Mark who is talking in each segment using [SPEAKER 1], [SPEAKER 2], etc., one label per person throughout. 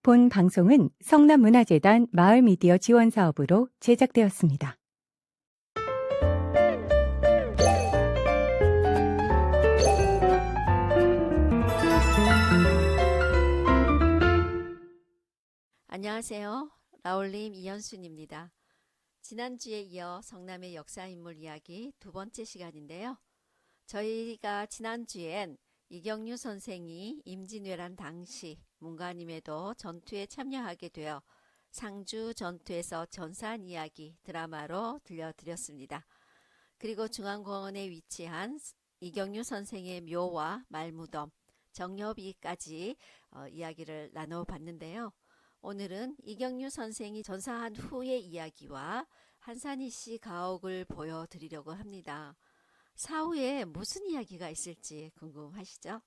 [SPEAKER 1] 본 방송은 성남문화재단 마을미디어 지원사업으로 제작되었습니다.
[SPEAKER 2] 안녕하세요. 라울림 이현순입니다. 지난주에 이어 성남의 역사인물 이야기 두 번째 시간인데요. 저희가 지난주엔 이경유 선생이 임진왜란 당시 문관임에도 전투에 참여하게 되어 상주 전투에서 전사한 이야기 드라마로 들려드렸습니다. 그리고 중앙공원에 위치한 이경유 선생의 묘와 말무덤, 정엽이까지 이야기를 나눠봤는데요. 오늘은 이경유 선생이 전사한 후의 이야기와 한산희 씨 가옥을 보여드리려고 합니다. 사후에 무슨 이야기가 있을지 궁금하시죠?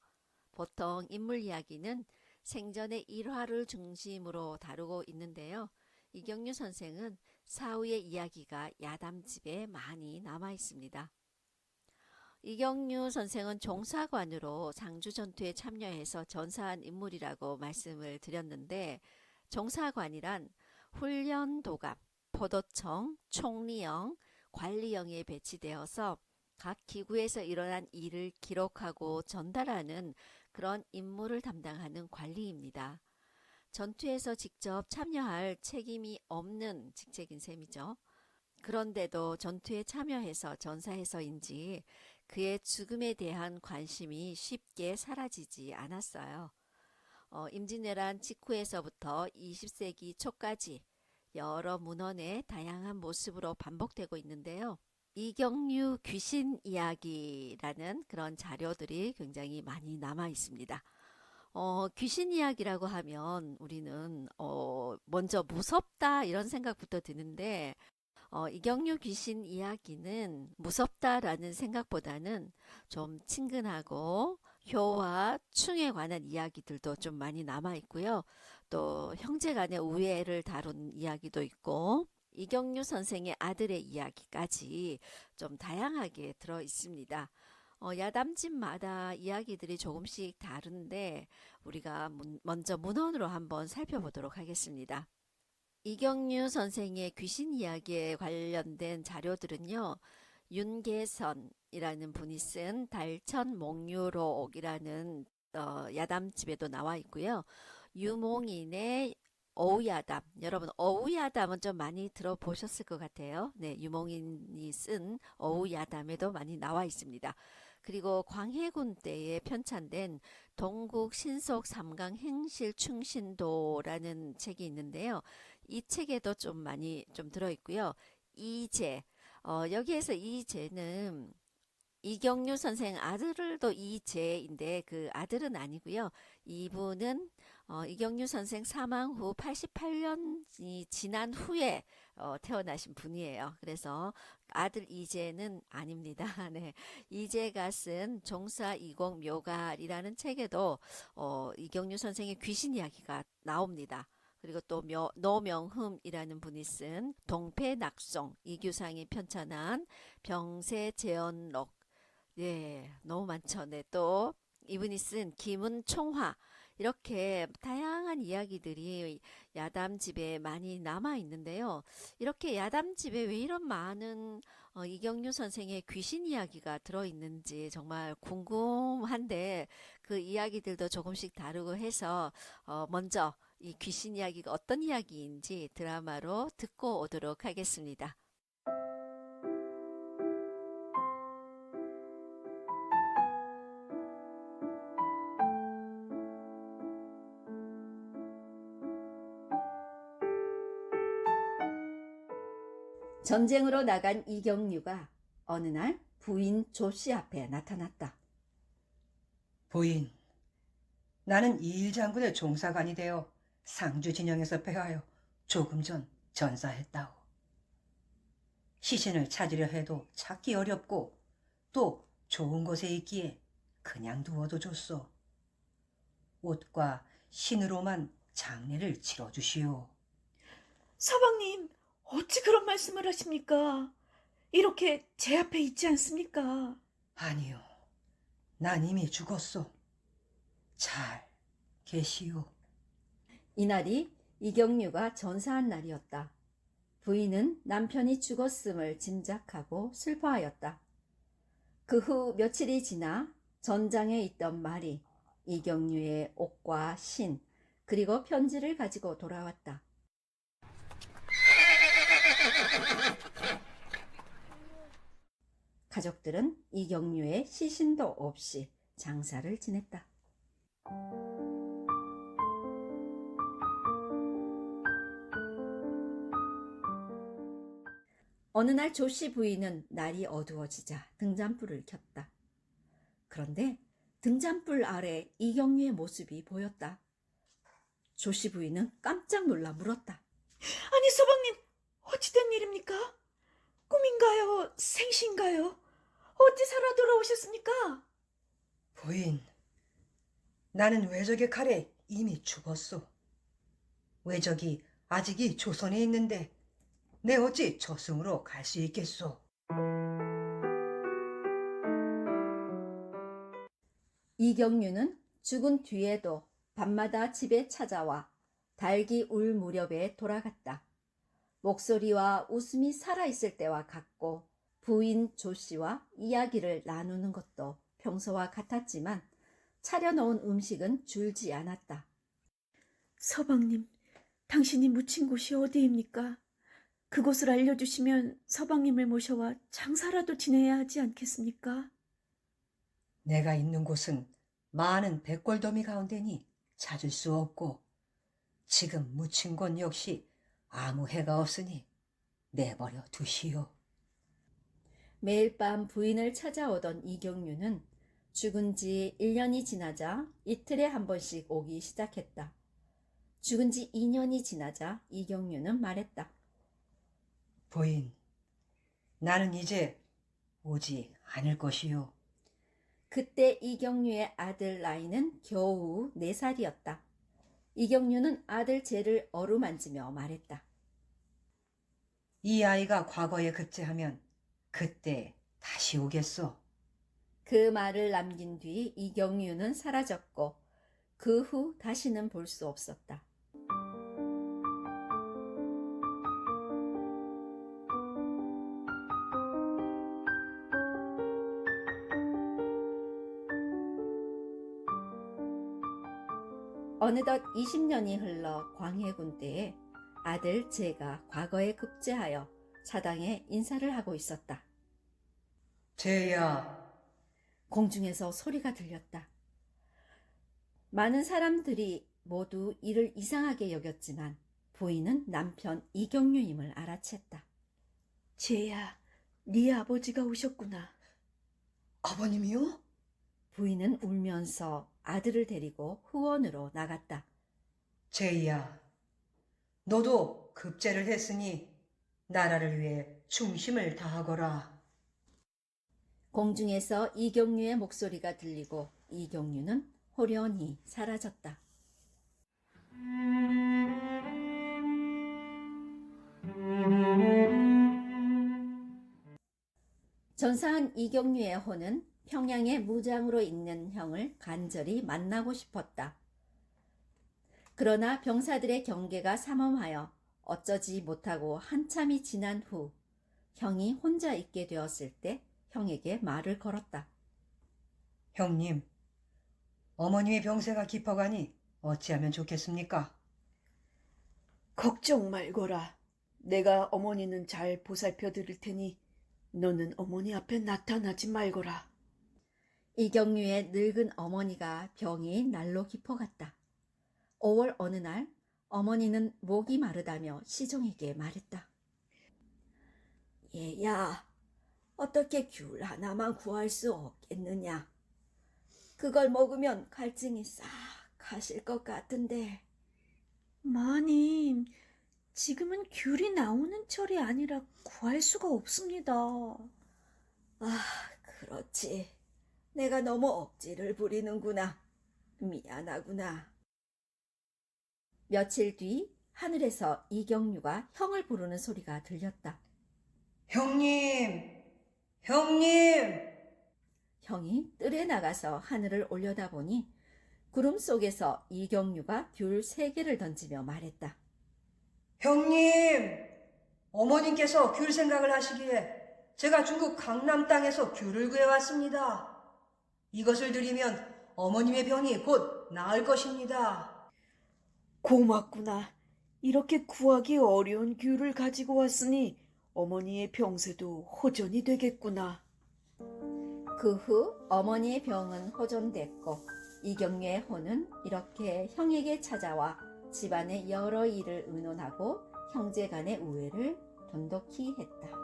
[SPEAKER 2] 보통 인물 이야기는 생전의 일화를 중심으로 다루고 있는데요. 이경유 선생은 사후의 이야기가 야담집에 많이 남아 있습니다. 이경유 선생은 종사관으로 상주 전투에 참여해서 전사한 인물이라고 말씀을 드렸는데, 종사관이란 훈련도감, 포도청, 총리영, 관리영에 배치되어서 각 기구에서 일어난 일을 기록하고 전달하는 그런 임무를 담당하는 관리입니다. 전투에서 직접 참여할 책임이 없는 직책인 셈이죠. 그런데도 전투에 참여해서 전사해서인지 그의 죽음에 대한 관심이 쉽게 사라지지 않았어요. 임진왜란 직후에서부터 20세기 초까지 여러 문헌의 다양한 모습으로 반복되고 있는데요. 이경유 귀신 이야기라는 그런 자료들이 굉장히 많이 남아 있습니다. 귀신 이야기라고 하면 우리는 먼저 무섭다 이런 생각부터 드는데, 이경유 귀신 이야기는 무섭다라는 생각보다는 좀 친근하고 효와 충에 관한 이야기들도 좀 많이 남아 있고요. 또 형제 간의 우애를 다룬 이야기도 있고, 이경유 선생의 아들의 이야기까지 좀 다양하게 들어 있습니다. 야담집마다 이야기들이 조금씩 다른데 우리가 먼저 문헌으로 한번 살펴보도록 하겠습니다. 이경유 선생의 귀신 이야기에 관련된 자료들은요, 윤계선이라는 분이 쓴 달천몽유록이라는 야담집에도 나와 있고요. 유몽인의 어우야담, 여러분 어우야담은 좀 많이 들어보셨을 것 같아요. 네, 유몽인이 쓴 어우야담에도 많이 나와 있습니다. 그리고 광해군 때에 편찬된 동국 신속 삼강 행실 충신도라는 책이 있는데요. 이 책에도 좀 많이 좀 들어있고요. 이제, 여기에서 이제는 이경유 선생 아들도 이제인데 그 아들은 아니고요. 이분은 이경유 선생 사망 후 88년이 지난 후에 태어나신 분이에요. 그래서 아들 이제는 아닙니다. 네, 이제가 쓴 종사 이공 묘갈이라는 책에도 이경유 선생의 귀신 이야기가 나옵니다. 그리고 또 노명흠이라는 분이 쓴 동패낙송, 이규상이 편찬한 병세재언록, 예, 너무 많죠. 네, 또 이분이 쓴 김은총화, 이렇게 다양한 이야기들이 야담집에 많이 남아 있는데요. 이렇게 야담집에 왜 이런 많은 이경유 선생의 귀신 이야기가 들어있는지 정말 궁금한데, 그 이야기들도 조금씩 다루고 해서 먼저 이 귀신 이야기가 어떤 이야기인지 드라마로 듣고 오도록 하겠습니다. 전쟁으로 나간 이경유가 어느 날 부인 조씨 앞에 나타났다.
[SPEAKER 3] 부인, 나는 이일 장군의 종사관이 되어 상주 진영에서 패하여 조금 전 전사했다오. 시신을 찾으려 해도 찾기 어렵고 또 좋은 곳에 있기에 그냥 두어도 줬소. 옷과 신으로만 장례를 치러주시오.
[SPEAKER 4] 서방님, 어찌 그런 말씀을 하십니까? 이렇게 제 앞에 있지 않습니까?
[SPEAKER 3] 아니요, 난 이미 죽었소. 잘 계시오.
[SPEAKER 2] 이날이 이경류가 전사한 날이었다. 부인은 남편이 죽었음을 짐작하고 슬퍼하였다. 그 후 며칠이 지나 전장에 있던 말이 이경류의 옷과 신, 그리고 편지를 가지고 돌아왔다. 가족들은 이경류의 시신도 없이 장사를 지냈다. 어느 날 조씨 부인은 날이 어두워지자 등잔불을 켰다. 그런데 등잔불 아래 이경류의 모습이 보였다. 조씨 부인은 깜짝 놀라 물었다.
[SPEAKER 4] 아니, 서방님, 어찌된 일입니까? 꿈인가요? 생시인가요? 어찌 살아 돌아오셨습니까?
[SPEAKER 3] 부인, 나는 외적의 칼에 이미 죽었소. 외적이 아직이 조선에 있는데 내 어찌 저승으로 갈 수 있겠소?
[SPEAKER 2] 이경류는 죽은 뒤에도 밤마다 집에 찾아와 닭이 울 무렵에 돌아갔다. 목소리와 웃음이 살아있을 때와 같고 부인 조씨와 이야기를 나누는 것도 평소와 같았지만 차려놓은 음식은 줄지 않았다.
[SPEAKER 4] 서방님, 당신이 묻힌 곳이 어디입니까? 그곳을 알려주시면 서방님을 모셔와 장사라도 지내야 하지 않겠습니까?
[SPEAKER 3] 내가 있는 곳은 많은 백골더미 가운데니 찾을 수 없고 지금 묻힌 곳 역시 아무 해가 없으니 내버려 두시오.
[SPEAKER 2] 매일 밤 부인을 찾아오던 이경류는 죽은 지 1년이 지나자 이틀에 한 번씩 오기 시작했다. 죽은 지 2년이 지나자 이경류는 말했다.
[SPEAKER 3] 부인, 나는 이제 오지 않을 것이요.
[SPEAKER 2] 그때 이경류의 아들 나이는 겨우 4살이었다. 이경류는 아들 죄를 어루만지며 말했다.
[SPEAKER 3] 이 아이가 과거에 급제하면 그때 다시 오겠소.
[SPEAKER 2] 그 말을 남긴 뒤 이경류는 사라졌고 그 후 다시는 볼 수 없었다. 어느덧 20년이 흘러 광해군 때에 아들 제가 과거에 급제하여 사당에 인사를 하고 있었다.
[SPEAKER 3] 제야,
[SPEAKER 2] 공중에서 소리가 들렸다. 많은 사람들이 모두 이를 이상하게 여겼지만 부인은 남편 이경류임을 알아챘다.
[SPEAKER 4] 제야, 네 아버지가 오셨구나.
[SPEAKER 3] 아버님이요?
[SPEAKER 2] 부인은 울면서 아들을 데리고 후원으로 나갔다.
[SPEAKER 3] 제이야, 너도 급제를 했으니 나라를 위해 충심을 다하거라.
[SPEAKER 2] 공중에서 이경류의 목소리가 들리고 이경류는 호련히 사라졌다. 전사한 이경류의 호는 평양에 무장으로 있는 형을 간절히 만나고 싶었다. 그러나 병사들의 경계가 삼엄하여 어쩌지 못하고 한참이 지난 후 형이 혼자 있게 되었을 때 형에게 말을 걸었다.
[SPEAKER 3] 형님, 어머님의 병세가 깊어가니 어찌하면 좋겠습니까?
[SPEAKER 4] 걱정 말거라. 내가 어머니는 잘 보살펴 드릴 테니 너는 어머니 앞에 나타나지 말거라.
[SPEAKER 2] 이경류의 늙은 어머니가 병이 날로 깊어갔다. 5월 어느 날 어머니는 목이 마르다며 시종에게 말했다. 얘야, 어떻게 귤 하나만 구할 수 없겠느냐? 그걸 먹으면 갈증이 싹 가실 것 같은데.
[SPEAKER 4] 마님, 지금은 귤이 나오는 철이 아니라 구할 수가 없습니다.
[SPEAKER 2] 아, 그렇지. 내가 너무 억지를 부리는구나. 미안하구나. 며칠 뒤 하늘에서 이경류가 형을 부르는 소리가 들렸다.
[SPEAKER 3] 형님! 형님!
[SPEAKER 2] 형이 뜰에 나가서 하늘을 올려다보니 구름 속에서 이경유가 귤 3개를 던지며 말했다.
[SPEAKER 3] 형님, 어머님께서 귤 생각을 하시기에 제가 중국 강남 땅에서 귤을 구해왔습니다. 이것을 드리면 어머님의 병이 곧 나을 것입니다.
[SPEAKER 4] 고맙구나. 이렇게 구하기 어려운 귤을 가지고 왔으니 어머니의 병세도 호전이 되겠구나.
[SPEAKER 2] 그 후 어머니의 병은 호전됐고 이경유의 호는 이렇게 형에게 찾아와 집안의 여러 일을 의논하고 형제 간의 우애를 돈독히 했다.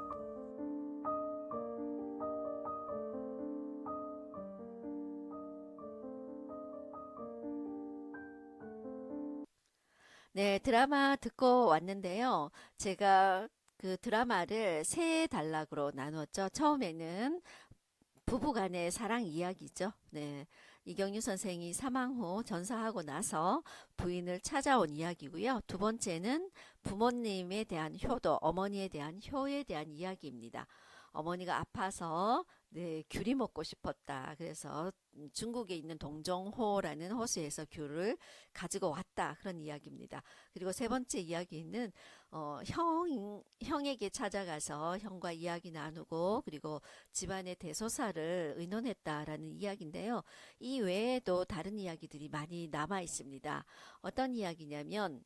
[SPEAKER 2] 네, 드라마 듣고 왔는데요. 제가 그 드라마를 세 단락으로 나누었죠. 처음에는 부부간의 사랑 이야기죠. 네. 이경유 선생이 사망 후 전사하고 나서 부인을 찾아온 이야기고요. 두 번째는 부모님에 대한 효도, 어머니에 대한 효에 대한 이야기입니다. 어머니가 아파서 네, 귤이 먹고 싶었다. 그래서 중국에 있는 동정호라는 호수에서 귤을 가지고 왔다. 그런 이야기입니다. 그리고 세 번째 이야기는 형에게 찾아가서 형과 이야기 나누고 그리고 집안의 대소사를 의논했다라는 이야기인데요. 이 외에도 다른 이야기들이 많이 남아 있습니다. 어떤 이야기냐면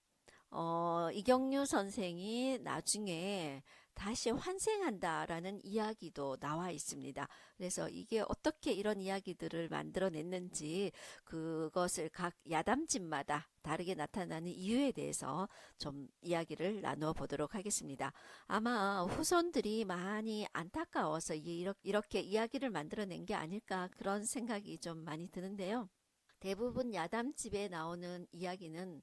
[SPEAKER 2] 이경유 선생이 나중에 다시 환생한다라는 이야기도 나와 있습니다. 그래서 이게 어떻게 이런 이야기들을 만들어냈는지 그것을 각 야담집마다 다르게 나타나는 이유에 대해서 좀 이야기를 나누어 보도록 하겠습니다. 아마 후손들이 많이 안타까워서 이렇게 이야기를 만들어낸 게 아닐까 그런 생각이 좀 많이 드는데요. 대부분 야담집에 나오는 이야기는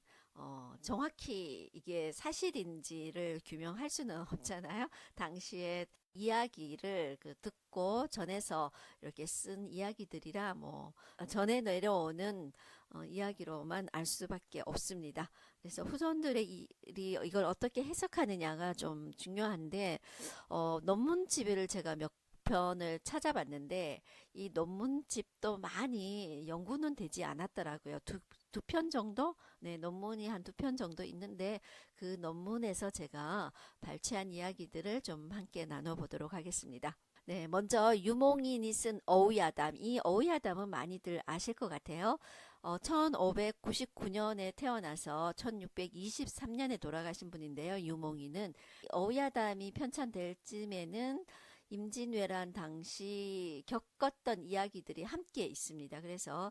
[SPEAKER 2] 정확히 이게 사실인지를 규명할 수는 없잖아요. 당시에 이야기를 듣고 전해서 이렇게 쓴 이야기들이라 전해 내려오는 이야기로만 알 수밖에 없습니다. 그래서 후손들이 이걸 어떻게 해석하느냐가 좀 중요한데 논문집을 제가 몇 편을 찾아봤는데 이 논문집도 많이 연구는 되지 않았더라고요. 두 편 정도? 네, 논문이 한 2편 정도 있는데 그 논문에서 제가 발췌한 이야기들을 좀 함께 나눠보도록 하겠습니다. 네, 먼저 유몽인이 쓴 어우야담. 이 어우야담은 많이들 아실 것 같아요. 1599년에 태어나서 1623년에 돌아가신 분인데요. 유몽인은 어우야담이 편찬될 즈음에는 임진왜란 당시 겪었던 이야기들이 함께 있습니다. 그래서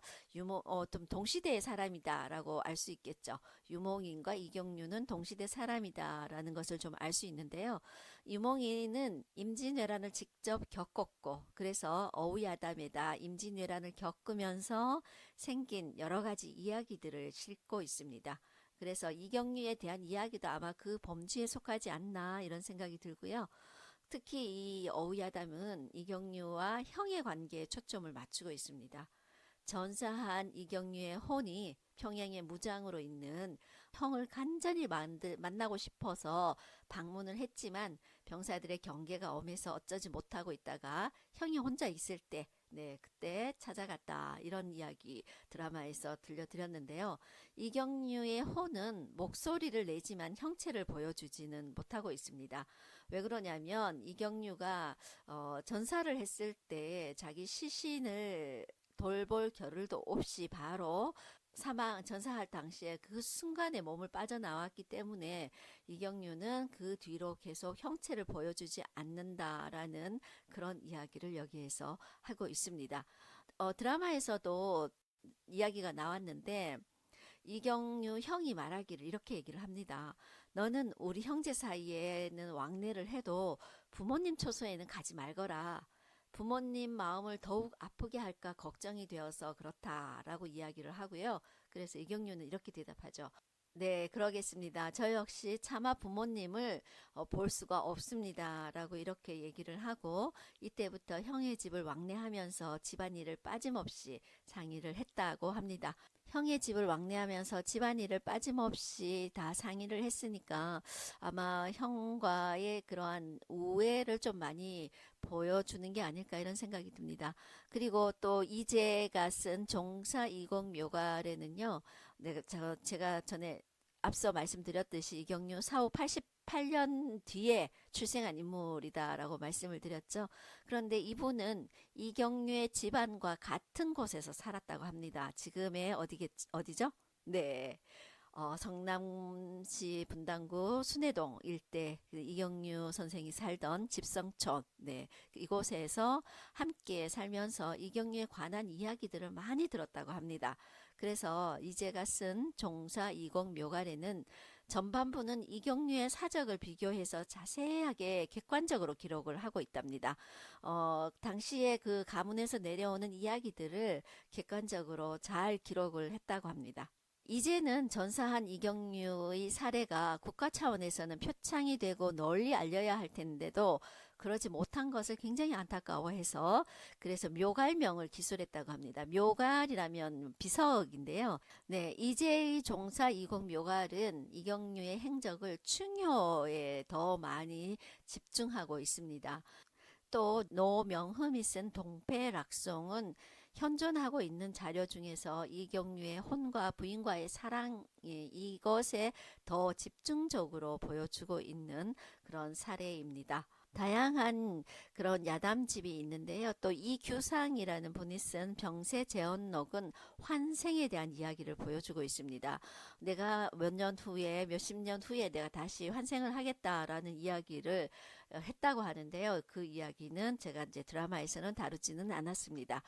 [SPEAKER 2] 좀 동시대의 사람이다라고 알 수 있겠죠. 유몽인과 이경유는 동시대 사람이다라는 것을 좀 알 수 있는데요. 유몽인은 임진왜란을 직접 겪었고 그래서 어우야담에다 임진왜란을 겪으면서 생긴 여러 가지 이야기들을 싣고 있습니다. 그래서 이경유에 대한 이야기도 아마 그 범주에 속하지 않나 이런 생각이 들고요. 특히 이 어우야담은 이경유와 형의 관계에 초점을 맞추고 있습니다. 전사한 이경유의 혼이 평양에 무장으로 있는 형을 간절히 만나고 싶어서 방문을 했지만 병사들의 경계가 엄해서 어쩌지 못하고 있다가 형이 혼자 있을 때 그때 찾아갔다 이런 이야기 드라마에서 들려드렸는데요. 이경유의 호는 목소리를 내지만 형체를 보여주지는 못하고 있습니다. 왜 그러냐면 이경유가 전사를 했을 때 자기 시신을 돌볼 겨를도 없이 바로 전사할 당시에 그 순간에 몸을 빠져나왔기 때문에 이경유는 그 뒤로 계속 형체를 보여주지 않는다라는 그런 이야기를 여기에서 하고 있습니다. 드라마에서도 이야기가 나왔는데 이경유 형이 말하기를 이렇게 얘기를 합니다. 너는 우리 형제 사이에는 왕래를 해도 부모님 처소에는 가지 말거라. 부모님 마음을 더욱 아프게 할까 걱정이 되어서 그렇다라고 이야기를 하고요. 그래서 이경유는 이렇게 대답하죠. 네, 그러겠습니다. 저 역시 차마 부모님을 볼 수가 없습니다. 라고 이렇게 얘기를 하고 이때부터 형의 집을 왕래하면서 집안일을 빠짐없이 상의를 했다고 합니다. 형의 집을 왕래하면서 집안일을 빠짐없이 다 상의를 했으니까 아마 형과의 그러한 우애를 좀 많이 보여주는 게 아닐까 이런 생각이 듭니다. 그리고 또 이재가 쓴 종사 이공 묘가래는요. 제가 전에 앞서 말씀드렸듯이 이경유 사후 88년 뒤에 출생한 인물이다라고 말씀을 드렸죠. 그런데 이분은 이경유의 집안과 같은 곳에서 살았다고 합니다. 지금의 어디죠? 네. 성남시 분당구 순회동 일대 그 이경유 선생이 살던 집성촌, 네, 이곳에서 함께 살면서 이경유에 관한 이야기들을 많이 들었다고 합니다. 그래서 이제가 쓴 종사 이공 묘가래는 전반부는 이경유의 사적을 비교해서 자세하게 객관적으로 기록을 하고 있답니다. 당시에 그 가문에서 내려오는 이야기들을 객관적으로 잘 기록을 했다고 합니다. 이제는 전사한 이경유의 사례가 국가 차원에서는 표창이 되고 널리 알려야 할 텐데도 그러지 못한 것을 굉장히 안타까워해서 그래서 묘갈명을 기술했다고 합니다. 묘갈이라면 비석인데요. 네, 이제의 종사 이공 묘갈은 이경유의 행적을 충효에 더 많이 집중하고 있습니다. 또 노명흠이 쓴 동패락송은 현존하고 있는 자료 중에서 이경유의 혼과 부인과의 사랑이 이것에 더 집중적으로 보여주고 있는 그런 사례입니다. 다양한 그런 야담집이 있는데요. 또 이규상이라는 분이 쓴 병세재언록은 환생에 대한 이야기를 보여주고 있습니다. 내가 몇 년 후에 몇십 년 후에 내가 다시 환생을 하겠다라는 이야기를 했다고 하는데요. 그 이야기는 제가 이제 드라마에서는 다루지는 않았습니다.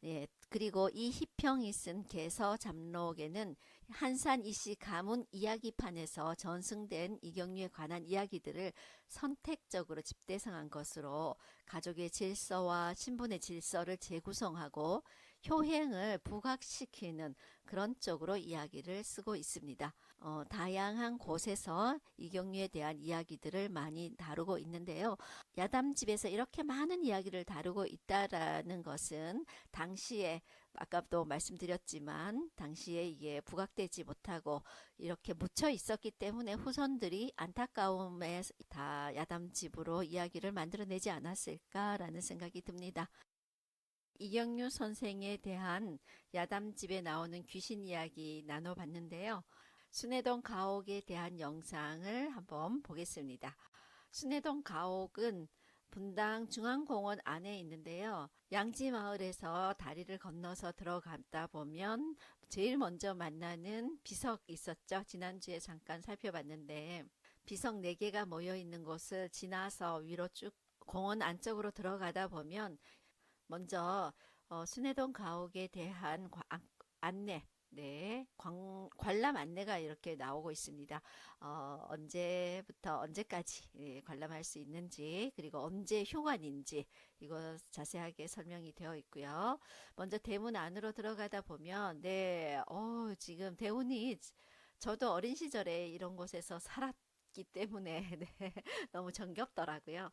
[SPEAKER 2] 예, 그리고 이희평이 쓴 개서잡록에는 한산 이씨 가문 이야기판에서 전승된 이경유에 관한 이야기들을 선택적으로 집대성한 것으로 가족의 질서와 신분의 질서를 재구성하고 효행을 부각시키는 그런 쪽으로 이야기를 쓰고 있습니다. 다양한 곳에서 이경유에 대한 이야기들을 많이 다루고 있는데요. 야담집에서 이렇게 많은 이야기를 다루고 있다라는 것은 당시에 아까도 말씀드렸지만 당시에 이게 부각되지 못하고 이렇게 묻혀 있었기 때문에 후손들이 안타까움에 다 야담집으로 이야기를 만들어내지 않았을까라는 생각이 듭니다. 이경유 선생에 대한 야담집에 나오는 귀신 이야기 나눠봤는데요. 순회동 가옥에 대한 영상을 한번 보겠습니다. 순회동 가옥은 분당 중앙공원 안에 있는데요. 양지마을에서 다리를 건너서 들어가다 보면 제일 먼저 만나는 비석 있었죠. 지난주에 잠깐 살펴봤는데 비석 4개가 모여 있는 곳을 지나서 위로 쭉 공원 안쪽으로 들어가다 보면 먼저 순회동 가옥에 대한 안내, 네, 관람 안내가 이렇게 나오고 있습니다. 언제부터 언제까지 관람할 수 있는지, 그리고 언제 휴관인지, 이거 자세하게 설명이 되어 있고요. 먼저 대문 안으로 들어가다 보면, 네, 지금 대운이 저도 어린 시절에 이런 곳에서 살았기 때문에, 네, 너무 정겹더라고요.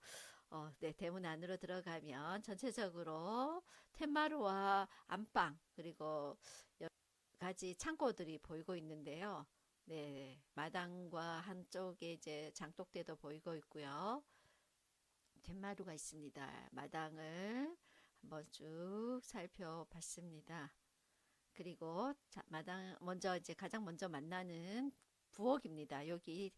[SPEAKER 2] 네, 대문 안으로 들어가면 전체적으로 텐마루와 안방, 그리고 가지 창고들이 보이고 있는데요. 네, 마당과 한쪽에 이제 장독대도 보이고 있고요. 툇마루가 있습니다. 마당을 한번 쭉 살펴봤습니다. 그리고 마당 먼저 이제 가장 먼저 만나는 부엌입니다. 여기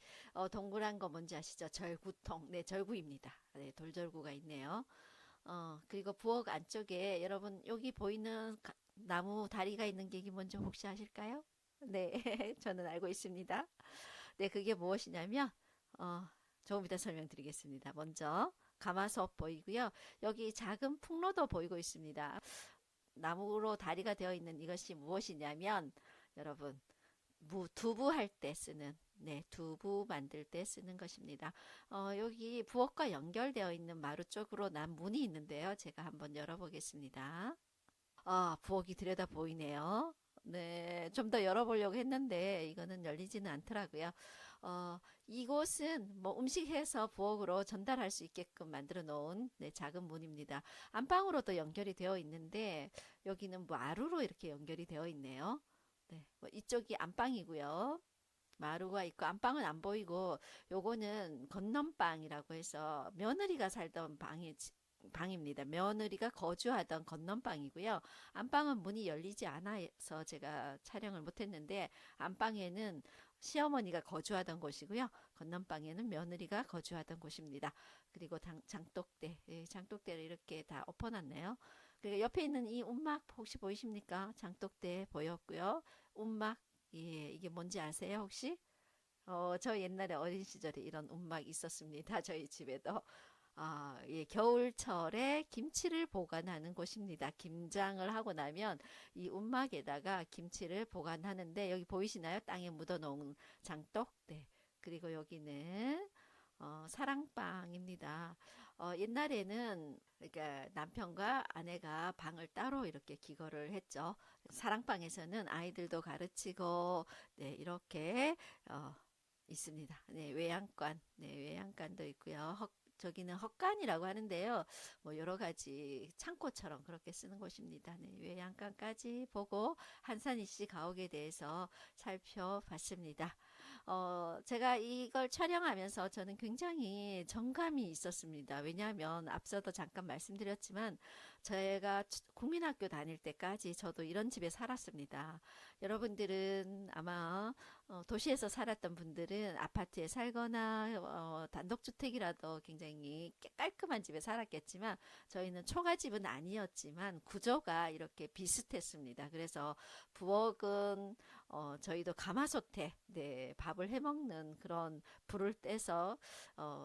[SPEAKER 2] 동그란 거 뭔지 아시죠? 절구통. 네, 절구입니다. 네, 돌절구가 있네요. 그리고 부엌 안쪽에 여러분 여기 보이는 나무 다리가 있는 게 뭔지 혹시 아실까요? 네, 저는 알고 있습니다. 네, 그게 무엇이냐면 조금 이따 설명드리겠습니다. 먼저 가마솥 보이고요. 여기 작은 풍로도 보이고 있습니다. 나무로 다리가 되어 있는 이것이 무엇이냐면 여러분 두부 할 때 쓰는 네, 두부 만들 때 쓰는 것입니다. 여기 부엌과 연결되어 있는 마루 쪽으로 난 문이 있는데요. 제가 한번 열어보겠습니다. 부엌이 들여다 보이네요. 네, 좀 더 열어보려고 했는데 이거는 열리지는 않더라고요. 이곳은 뭐 음식해서 부엌으로 전달할 수 있게끔 만들어 놓은 네, 작은 문입니다. 안방으로도 연결이 되어 있는데 여기는 마루로 이렇게 연결이 되어 있네요. 네, 뭐 이쪽이 안방이고요. 마루가 있고 안방은 안 보이고 요거는 건넌방이라고 해서 며느리가 살던 방입니다. 며느리가 거주하던 건넌방이고요. 안방은 문이 열리지 않아서 제가 촬영을 못했는데 안방에는 시어머니가 거주하던 곳이고요. 건넌방에는 며느리가 거주하던 곳입니다. 그리고 장독대, 예, 장독대를 이렇게 다 엎어놨네요. 그리고 옆에 있는 이 움막 혹시 보이십니까? 장독대 보였고요. 움막, 예, 이게 뭔지 아세요 혹시? 저 옛날에 어린 시절에 이런 움막 있었습니다. 저희 집에도. 예, 겨울철에 김치를 보관하는 곳입니다. 김장을 하고 나면 이 움막에다가 김치를 보관하는데 여기 보이시나요? 땅에 묻어놓은 장독. 네. 그리고 여기는 사랑방입니다. 옛날에는 그러니까 남편과 아내가 방을 따로 이렇게 기거를 했죠. 사랑방에서는 아이들도 가르치고 네, 이렇게 있습니다. 네, 외양간, 네, 외양간도 있고요. 저기는 헛간이라고 하는데요. 뭐 여러 가지 창고처럼 그렇게 쓰는 곳입니다. 네, 외양간까지 보고 한산이씨 가옥에 대해서 살펴봤습니다. 제가 이걸 촬영하면서 저는 굉장히 정감이 있었습니다. 왜냐하면 앞서도 잠깐 말씀드렸지만 제가 국민학교 다닐 때까지 저도 이런 집에 살았습니다. 여러분들은 아마 도시에서 살았던 분들은 아파트에 살거나 단독주택이라도 굉장히 깔끔한 집에 살았겠지만 저희는 초가집은 아니었지만 구조가 이렇게 비슷했습니다. 그래서 부엌은 저희도 가마솥에 네, 밥을 해먹는 그런 불을 떼서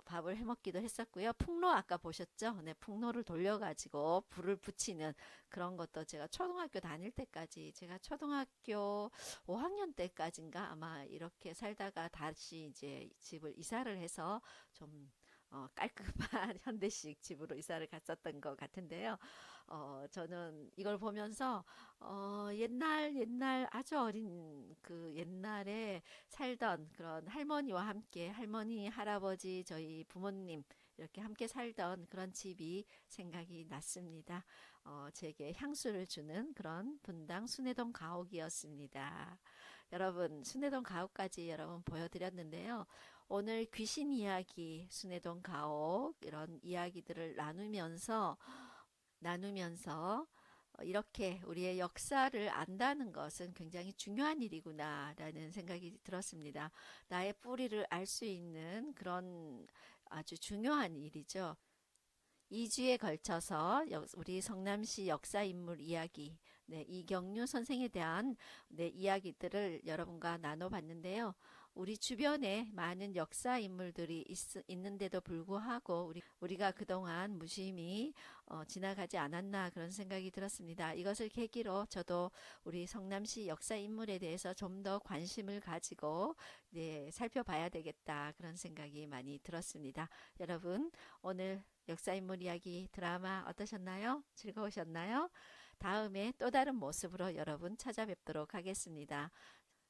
[SPEAKER 2] 밥을 해먹기도 했었고요. 풍로 아까 보셨죠? 네, 풍로를 돌려가지고 불을 붙이는 그런 것도 제가 초등학교 다닐 때까지 제가 초등학교 5학년 때까지인가 아마 이렇게 살다가 다시 이제 집을 이사를 해서 좀 깔끔한 현대식 집으로 이사를 갔었던 것 같은데요. 저는 이걸 보면서 옛날 아주 어린 그 옛날에 살던 그런 할머니와 함께 할머니, 할아버지, 저희 부모님 이렇게 함께 살던 그런 집이 생각이 났습니다. 제게 향수를 주는 그런 분당 순회동 가옥이었습니다. 여러분, 순회동 가옥까지 여러분 보여드렸는데요. 오늘 귀신 이야기, 순회동 가옥 이런 이야기들을 나누면서 이렇게 우리의 역사를 안다는 것은 굉장히 중요한 일이구나라는 생각이 들었습니다. 나의 뿌리를 알 수 있는 그런 아주 중요한 일이죠. 2주에 걸쳐서 우리 성남시 역사인물 이야기, 네, 이경유 선생에 대한 네, 이야기들을 여러분과 나눠봤는데요. 우리 주변에 많은 역사인물들이 있는데도 불구하고 우리가 그동안 무심히 지나가지 않았나 그런 생각이 들었습니다. 이것을 계기로 저도 우리 성남시 역사인물에 대해서 좀 더 관심을 가지고 네, 살펴봐야 되겠다 그런 생각이 많이 들었습니다. 여러분, 오늘 역사인물 이야기 드라마 어떠셨나요? 즐거우셨나요? 다음에 또 다른 모습으로 여러분 찾아뵙도록 하겠습니다.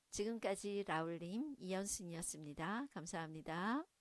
[SPEAKER 2] 지금까지 라울님 이연순이었습니다. 감사합니다.